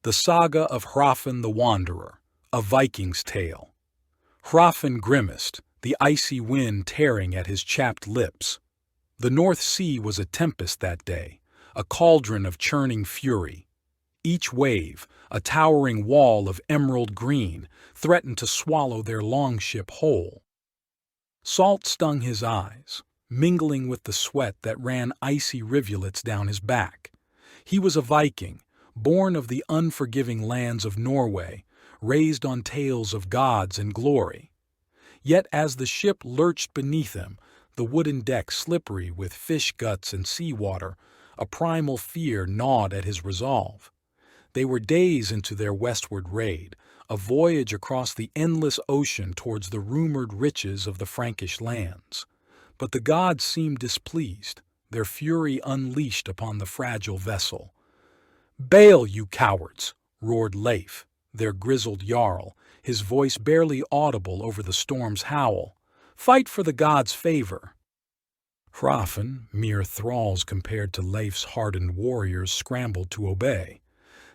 The Saga of Hrafn the Wanderer, a Viking's tale. Hrafn grimaced, the icy wind tearing at his chapped lips. The North Sea was a tempest that day, a cauldron of churning fury. Each wave, a towering wall of emerald green, threatened to swallow their longship whole. Salt stung his eyes, mingling with the sweat that ran icy rivulets down his back. He was a Viking, born of the unforgiving lands of Norway, raised on tales of gods and glory. Yet as the ship lurched beneath him, the wooden deck slippery with fish guts and seawater, a primal fear gnawed at his resolve. They were days into their westward raid, a voyage across the endless ocean towards the rumored riches of the Frankish lands. But the gods seemed displeased, their fury unleashed upon the fragile vessel. "Bail, you cowards!" roared Leif, their grizzled jarl, his voice barely audible over the storm's howl. "Fight for the gods' favor!" Hrafn, mere thralls compared to Leif's hardened warriors, scrambled to obey.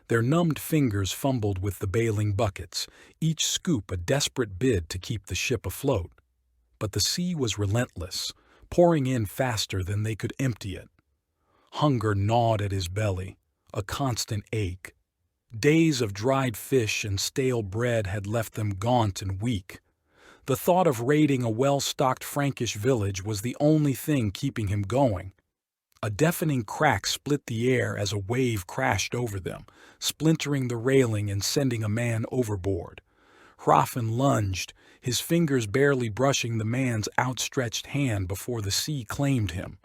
Their numbed fingers fumbled with the bailing buckets, each scoop a desperate bid to keep the ship afloat. But the sea was relentless, pouring in faster than they could empty it. Hunger gnawed at his belly, a constant ache. Days of dried fish and stale bread had left them gaunt and weak. The thought of raiding a well-stocked Frankish village was the only thing keeping him going. A deafening crack split the air as a wave crashed over them, splintering the railing and sending a man overboard. Hrafn lunged, his fingers barely brushing the man's outstretched hand before the sea claimed him.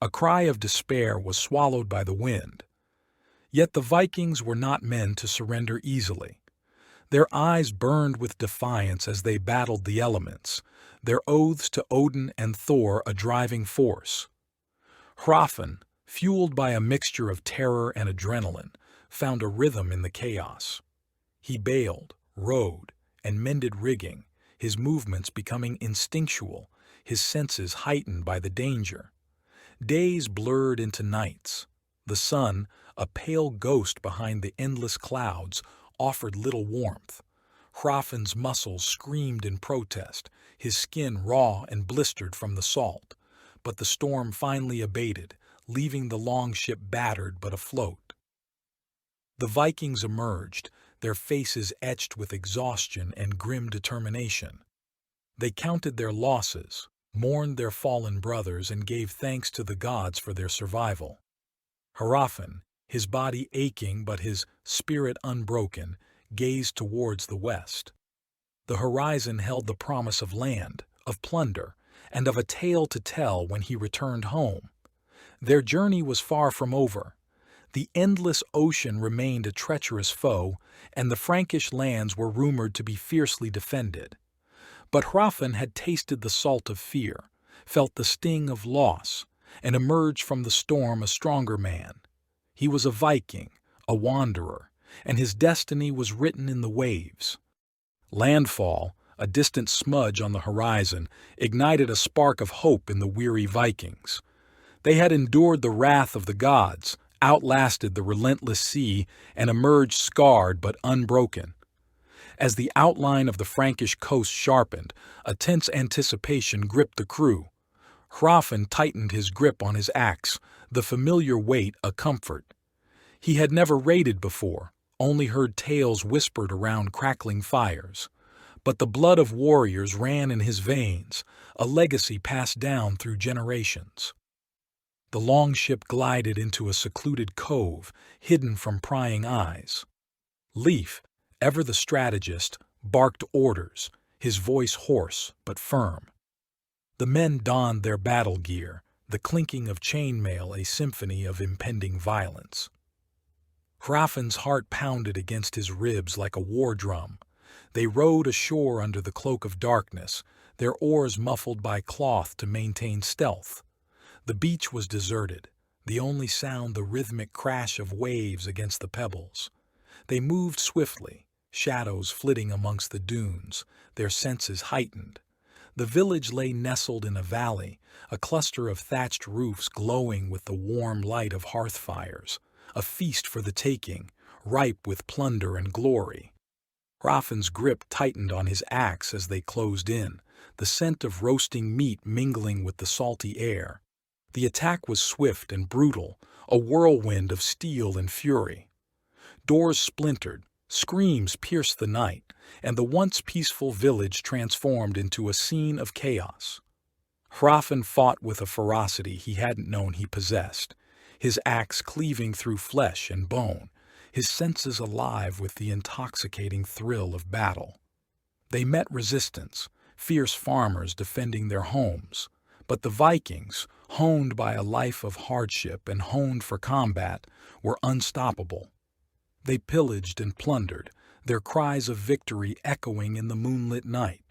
A cry of despair was swallowed by the wind. Yet the Vikings were not men to surrender easily. Their eyes burned with defiance as they battled the elements, their oaths to Odin and Thor a driving force. Hrafn, fueled by a mixture of terror and adrenaline, found a rhythm in the chaos. He bailed, rowed, and mended rigging, his movements becoming instinctual, his senses heightened by the danger. Days blurred into nights. The sun, a pale ghost behind the endless clouds, offered little warmth. Hrafn's muscles screamed in protest, his skin raw and blistered from the salt. But the storm finally abated, leaving the longship battered but afloat. The Vikings emerged, their faces etched with exhaustion and grim determination. They counted their losses, mourned their fallen brothers, and gave thanks to the gods for their survival. Hrafn, his body aching but his spirit unbroken, gazed towards the west. The horizon held the promise of land, of plunder, and of a tale to tell when he returned home. Their journey was far from over. The endless ocean remained a treacherous foe, and the Frankish lands were rumored to be fiercely defended. But Hrafn had tasted the salt of fear, felt the sting of loss, and emerged from the storm a stronger man. He was a Viking, a wanderer, and his destiny was written in the waves. Landfall, a distant smudge on the horizon, ignited a spark of hope in the weary Vikings. They had endured the wrath of the gods, outlasted the relentless sea, and emerged scarred but unbroken. As the outline of the Frankish coast sharpened, a tense anticipation gripped the crew. Hrafn tightened his grip on his axe, the familiar weight a comfort. He had never raided before, only heard tales whispered around crackling fires. But the blood of warriors ran in his veins, a legacy passed down through generations. The longship glided into a secluded cove, hidden from prying eyes. Leif, ever the strategist, barked orders, his voice hoarse but firm. The men donned their battle gear, the clinking of chainmail a symphony of impending violence. Hrafn's heart pounded against his ribs like a war drum. They rowed ashore under the cloak of darkness, their oars muffled by cloth to maintain stealth. The beach was deserted, the only sound the rhythmic crash of waves against the pebbles. They moved swiftly, shadows flitting amongst the dunes, their senses heightened. The village lay nestled in a valley, a cluster of thatched roofs glowing with the warm light of hearth fires, a feast for the taking, ripe with plunder and glory. Hrafn's grip tightened on his axe as they closed in, the scent of roasting meat mingling with the salty air. The attack was swift and brutal, a whirlwind of steel and fury. Doors splintered, screams pierced the night, and the once peaceful village transformed into a scene of chaos. Hrafn fought with a ferocity he hadn't known he possessed, his axe cleaving through flesh and bone, his senses alive with the intoxicating thrill of battle. They met resistance, fierce farmers defending their homes, but the Vikings, honed by a life of hardship and honed for combat, were unstoppable. They pillaged and plundered, their cries of victory echoing in the moonlit night.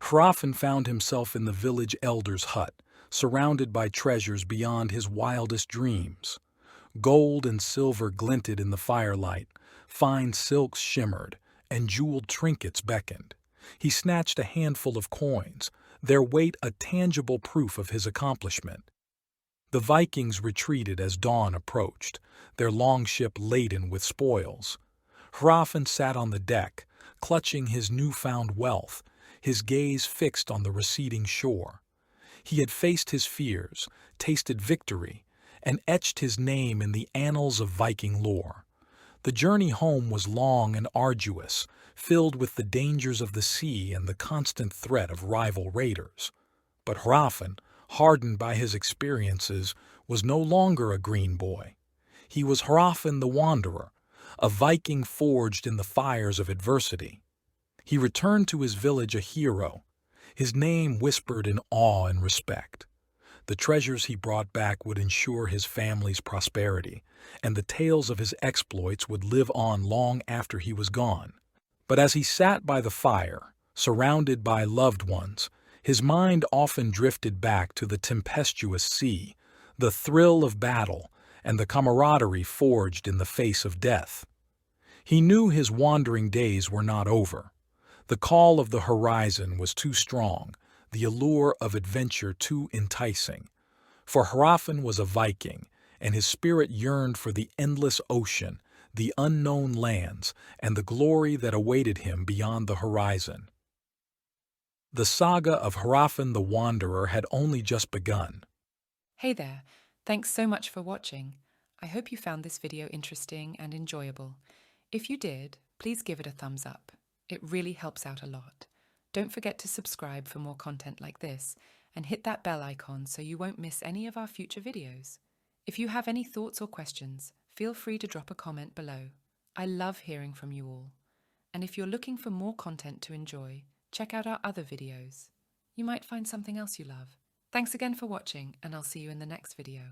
Hrafn found himself in the village elder's hut, surrounded by treasures beyond his wildest dreams. Gold and silver glinted in the firelight, fine silks shimmered, and jeweled trinkets beckoned. He snatched a handful of coins, their weight a tangible proof of his accomplishment. The Vikings retreated as dawn approached, their longship laden with spoils. Hrafn sat on the deck, clutching his newfound wealth, his gaze fixed on the receding shore. He had faced his fears, tasted victory, and etched his name in the annals of Viking lore. The journey home was long and arduous, filled with the dangers of the sea and the constant threat of rival raiders. But Hrafn, hardened by his experiences, was no longer a green boy. He was Hrafn the Wanderer, a Viking forged in the fires of adversity. He returned to his village a hero, his name whispered in awe and respect. The treasures he brought back would ensure his family's prosperity, and the tales of his exploits would live on long after he was gone. But as he sat by the fire, surrounded by loved ones, his mind often drifted back to the tempestuous sea, the thrill of battle, and the camaraderie forged in the face of death. He knew his wandering days were not over. The call of the horizon was too strong, the allure of adventure too enticing. For Hrafn was a Viking, and his spirit yearned for the endless ocean, the unknown lands, and the glory that awaited him beyond the horizon. The saga of Hrafn the Wanderer had only just begun. Hey there, thanks so much for watching. I hope you found this video interesting and enjoyable. If you did, please give it a thumbs up. It really helps out a lot. Don't forget to subscribe for more content like this, and hit that bell icon so you won't miss any of our future videos. If you have any thoughts or questions, feel free to drop a comment below. I love hearing from you all. And if you're looking for more content to enjoy, check out our other videos. You might find something else you love. Thanks again for watching, and I'll see you in the next video.